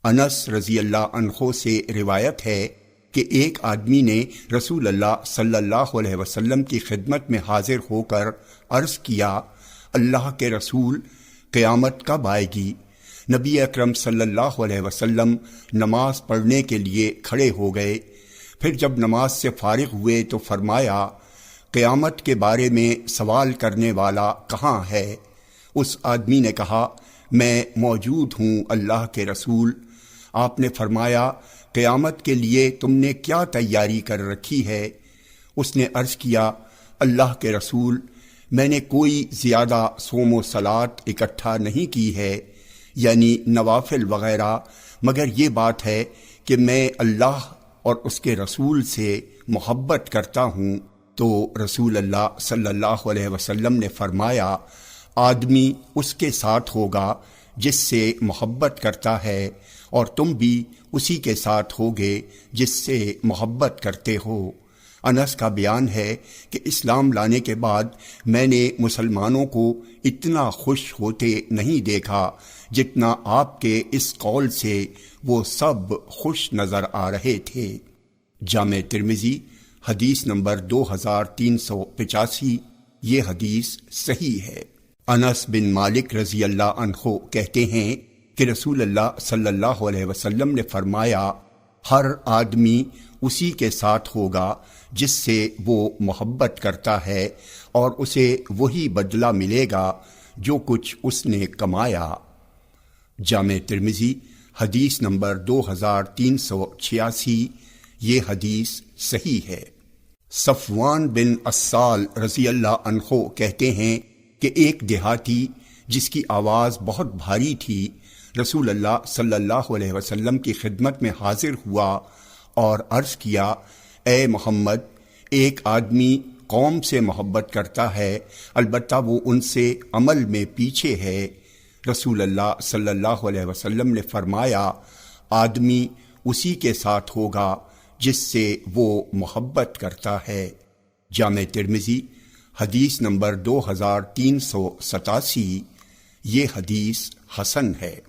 انس رضی اللہ عنہ سے روایت ہے کہ ایک آدمی نے رسول اللہ صلی اللہ علیہ وسلم کی خدمت میں حاضر ہو کر عرض کیا، اللہ کے رسول، قیامت کب آئے گی؟ نبی اکرم صلی اللہ علیہ وسلم نماز پڑھنے کے لیے کھڑے ہو گئے۔ پھر جب نماز سے فارغ ہوئے تو فرمایا، قیامت کے بارے میں سوال کرنے والا کہاں ہے؟ اس آدمی نے کہا، میں موجود ہوں اللہ کے رسول۔ آپ نے فرمایا، قیامت کے لیے تم نے کیا تیاری کر رکھی ہے؟ اس نے عرض کیا، اللہ کے رسول، میں نے کوئی زیادہ صوم و صلات اکٹھا نہیں کی ہے، یعنی نوافل وغیرہ، مگر یہ بات ہے کہ میں اللہ اور اس کے رسول سے محبت کرتا ہوں۔ تو رسول اللہ صلی اللہ علیہ وسلم نے فرمایا، آدمی اس کے ساتھ ہوگا جس سے محبت کرتا ہے، اور تم بھی اسی کے ساتھ ہوگے جس سے محبت کرتے ہو۔ انس کا بیان ہے کہ اسلام لانے کے بعد میں نے مسلمانوں کو اتنا خوش ہوتے نہیں دیکھا جتنا آپ کے اس قول سے وہ سب خوش نظر آ رہے تھے۔ جامع ترمذی حدیث نمبر 2385، یہ حدیث صحیح ہے۔ انس بن مالک رضی اللہ عنہ کہتے ہیں کہ رسول اللہ صلی اللہ علیہ وسلم نے فرمایا، ہر آدمی اسی کے ساتھ ہوگا جس سے وہ محبت کرتا ہے، اور اسے وہی بدلہ ملے گا جو کچھ اس نے کمایا۔ جامع ترمذی حدیث نمبر 2386، یہ حدیث صحیح ہے۔ صفوان بن اسال رضی اللہ عنہ کہتے ہیں کہ ایک دیہاتی جس کی آواز بہت بھاری تھی رسول اللہ صلی اللہ علیہ وسلم کی خدمت میں حاضر ہوا اور عرض کیا، اے محمد، ایک آدمی قوم سے محبت کرتا ہے، البتہ وہ ان سے عمل میں پیچھے ہے۔ رسول اللہ صلی اللہ علیہ وسلم نے فرمایا، آدمی اسی کے ساتھ ہوگا جس سے وہ محبت کرتا ہے۔ جامع ترمذی حدیث نمبر 2387، یہ حدیث حسن ہے۔